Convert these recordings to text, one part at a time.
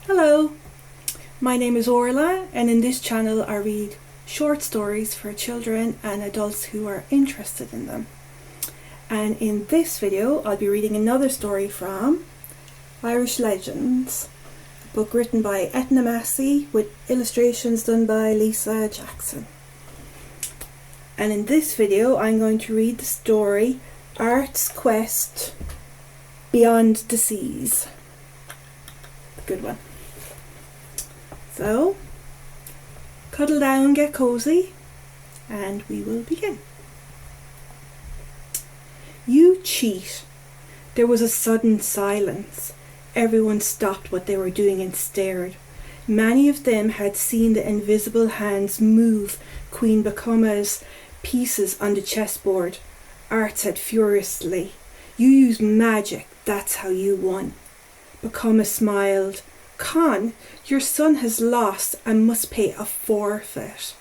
Hello, my name is Orla, and in this channel I read short stories for children and adults who are interested in them. And in this video I'll be reading another story from Irish Legends, a book written by Eithne Massey with illustrations done by Lisa Jackson. And in this video I'm going to read the story Art's Quest Beyond the Seas. A good one. So, cuddle down, get cozy, and we will begin. You cheat. There was a sudden silence. Everyone stopped what they were doing and stared. Many of them had seen the invisible hands move Queen Bacoma's pieces on the chessboard. Art said furiously, "You used magic, that's how you won." Bacoma smiled. "Con, your son has lost and must pay a forfeit.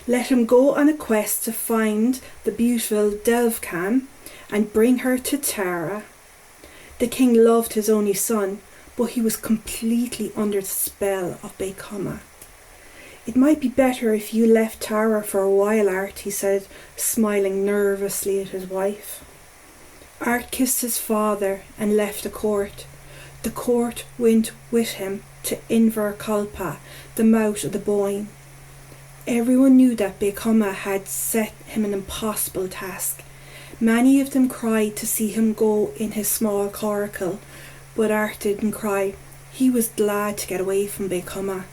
Let him go on a quest to find the beautiful Delvecam and bring her to Tara." The king loved his only son, but he was completely under the spell of Bacoma. "It might be better if you left Tara for a while, Art," he said, smiling nervously at his wife. Art kissed his father and left the court. The court went with him to Inverculpa, the mouth of the Boyne. Everyone knew that Bacoma had set him an impossible task. Many of them cried to see him go in his small coracle, but Art didn't cry. He was glad to get away from Bacoma.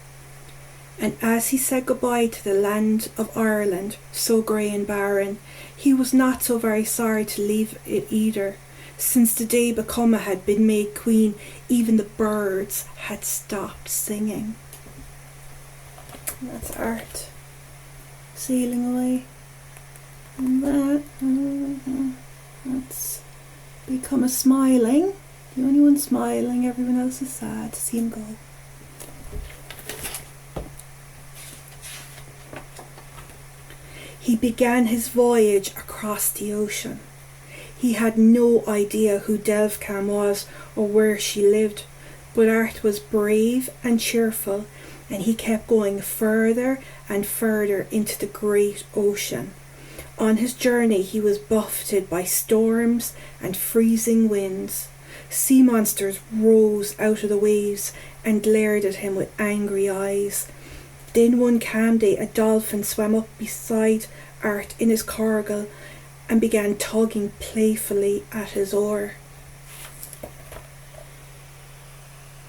And as he said goodbye to the land of Ireland, so grey and barren, he was not so very sorry to leave it either. Since the day Bacoma had been made queen, even the birds had stopped singing. And that's Art sailing away. And that's Bacoma smiling. The only one smiling, everyone else is sad to see him go. He began his voyage across the ocean. He had no idea who Delvecam was or where she lived, but Art was brave and cheerful, and he kept going further and further into the great ocean. On his journey he was buffeted by storms and freezing winds. Sea monsters rose out of the waves and glared at him with angry eyes. Then one calm day a dolphin swam up beside Art in his coracle and began tugging playfully at his oar.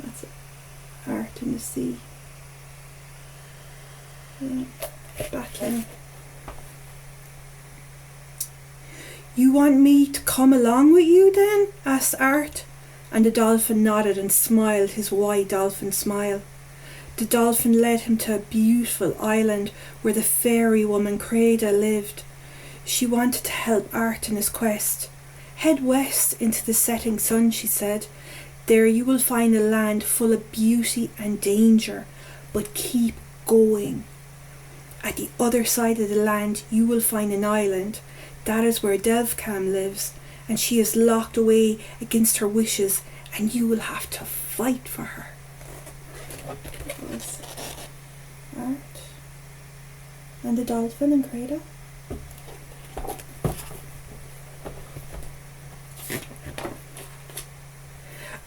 That's Art in the sea. Yeah, back in. "You want me to come along with you then?" asked Art, and the dolphin nodded and smiled his wide dolphin smile. The dolphin led him to a beautiful island where the fairy woman Creda lived. She wanted to help Art in his quest. "Head west into the setting sun," she said. "There you will find a land full of beauty and danger, but keep going. At the other side of the land you will find an island. That is where Delvecam lives, and she is locked away against her wishes, and you will have to fight for her." Art and the dolphin and Creda.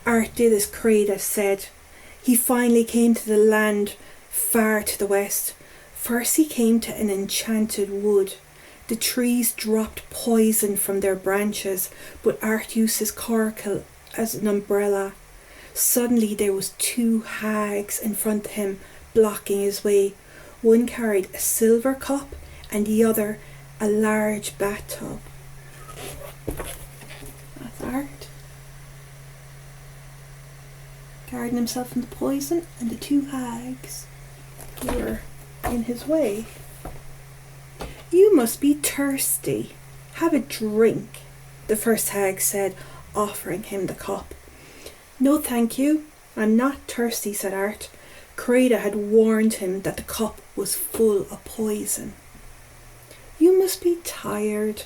Art did as Creda said. He finally came to the land far to the west. First he came to an enchanted wood. The trees dropped poison from their branches, but Art used his coracle as an umbrella. Suddenly there was two hags in front of him, blocking his way. One carried a silver cup and the other a large bathtub. That's Art, guarding himself from the poison, and the two hags who were in his way. "You must be thirsty. Have a drink," the first hag said, offering him the cup. "No, thank you. I'm not thirsty," said Art. Creda had warned him that the cup was full of poison. "You must be tired.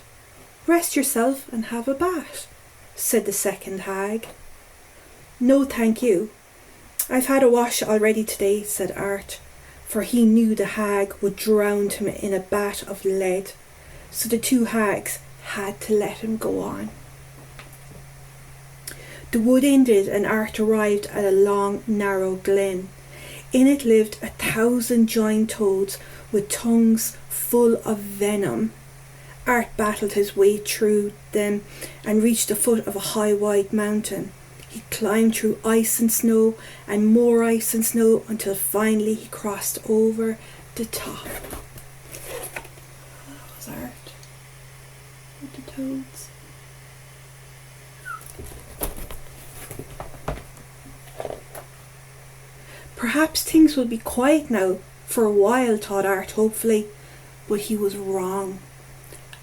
Rest yourself and have a bath," said the second hag. "No, thank you. I've had a wash already today, said Art, for he knew the hag would drown him in a vat of lead, so the two hags had to let him go on. The wood ended and Art arrived at a long, narrow glen. In it lived 1,000 giant toads with tongues full of venom. Art battled his way through them and reached the foot of a high, wide mountain. He climbed through ice and snow and more ice and snow until finally he crossed over the top. That was Art with the toads. Perhaps things will be quiet now for a while, thought Art hopefully, but he was wrong.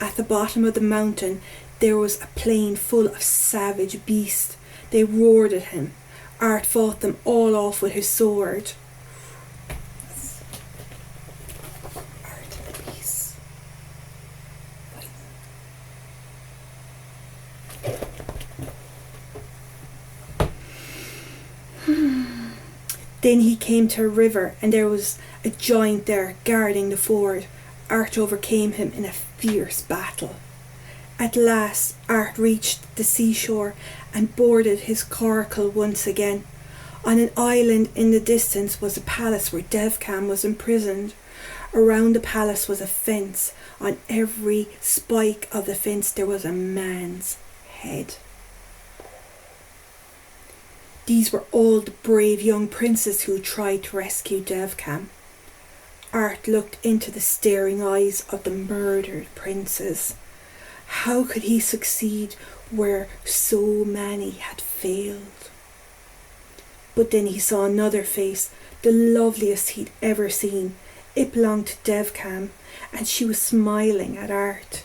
At the bottom of the mountain there was a plain full of savage beasts. They roared at him. Art fought them all off with his sword. Art and the beasts. Then he came to a river and there was a giant there guarding the ford. Art overcame him in a fierce battle. At last Art reached the seashore and boarded his coracle once again. On an island in the distance was a palace where Devcam was imprisoned. Around the palace was a fence. On every spike of the fence there was a man's head. These were all the brave young princes who tried to rescue Devcam. Art looked into the staring eyes of the murdered princes. How could he succeed where so many had failed? But then he saw another face, the loveliest he'd ever seen. It belonged to Devcam, and she was smiling at Art.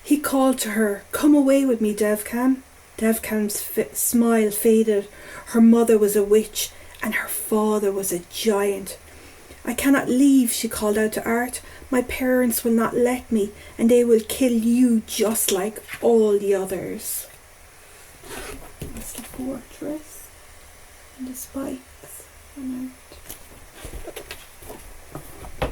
He called to her, "Come away with me, Devcam." Devcam's smile faded. Her mother was a witch, and her father was a giant. "I cannot leave," she called out to Art. "My parents will not let me, and they will kill you just like all the others." That's the fortress and the spikes on Art.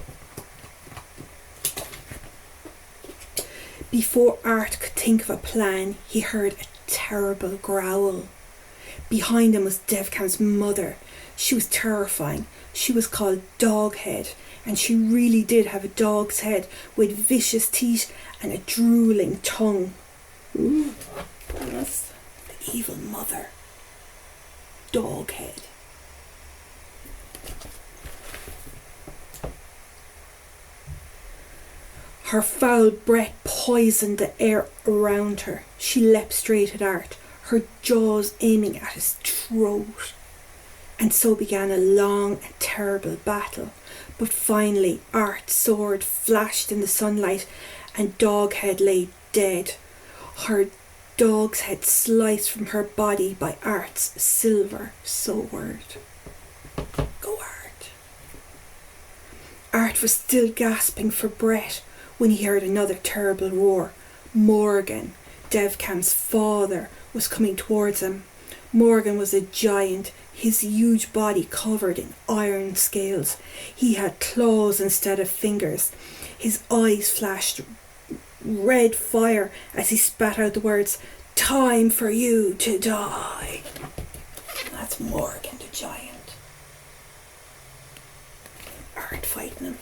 Before Art could think of a plan, he heard a terrible growl. Behind him was Devcam's mother. She was terrifying. She was called Doghead, and she really did have a dog's head with vicious teeth and a drooling tongue. Ooh, that's the evil mother. Doghead. Her foul breath poisoned the air around her. She leapt straight at Art, her jaws aiming at his throat. And so began a long and terrible battle. But finally Art's sword flashed in the sunlight and Doghead lay dead, her dog's head sliced from her body by Art's silver sword. Go Art. Art was still gasping for breath when he heard another terrible roar. Morgan, Devcam's father, was coming towards him. Morgan was a giant, his huge body covered in iron scales. He had claws instead of fingers. His eyes flashed red fire as he spat out the words, "Time for you to die." That's Morgan the giant. Art fighting him.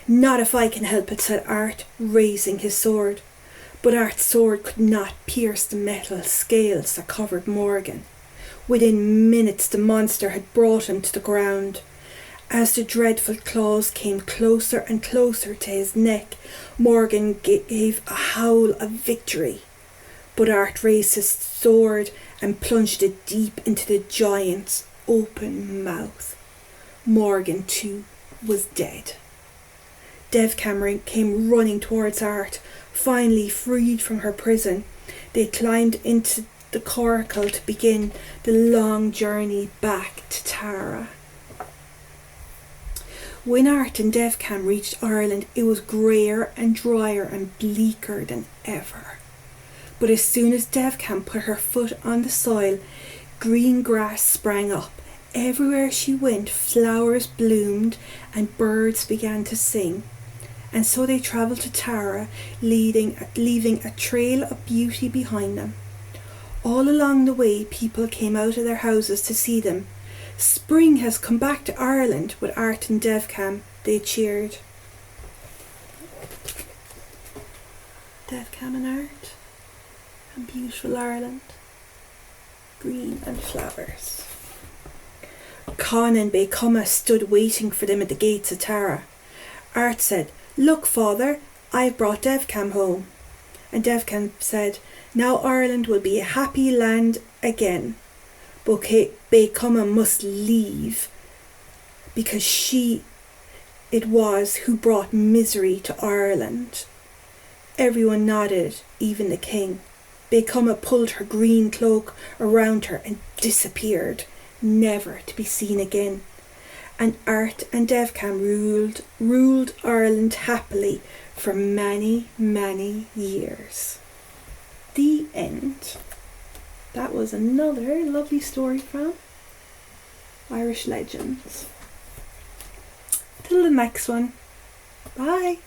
"Not if I can help it," said Art, raising his sword. But Art's sword could not pierce the metal scales that covered Morgan. Within minutes the monster had brought him to the ground. As the dreadful claws came closer and closer to his neck, Morgan gave a howl of victory. But Art raised his sword and plunged it deep into the giant's open mouth. Morgan, too, was dead. Devcam came running towards Art, finally freed from her prison. They climbed into the coracle to begin the long journey back to Tara. When Art and Devcam reached Ireland, it was greyer and drier and bleaker than ever. But as soon as Devcam put her foot on the soil, Green grass sprang up. Everywhere she went, flowers bloomed and birds began to sing. And so they travelled to Tara, leaving a trail of beauty behind them. All along the way, people came out of their houses to see them. Spring has come back to Ireland with Art and Devcam, they cheered. Devcam and Art, and beautiful Ireland, green and flowers. Con and Beicoma stood waiting for them at the gates of Tara. Art said, "Look, father, I've brought Devcam home." And Devcam said, "Now Ireland will be a happy land again. But Beicoma must leave because it was who brought misery to Ireland." Everyone nodded, even the king. Beicoma pulled her green cloak around her and disappeared, never to be seen again. And Art and Devcam ruled Ireland happily for many, many years. The end. That was another lovely story from Irish Legends. Till the next one. Bye.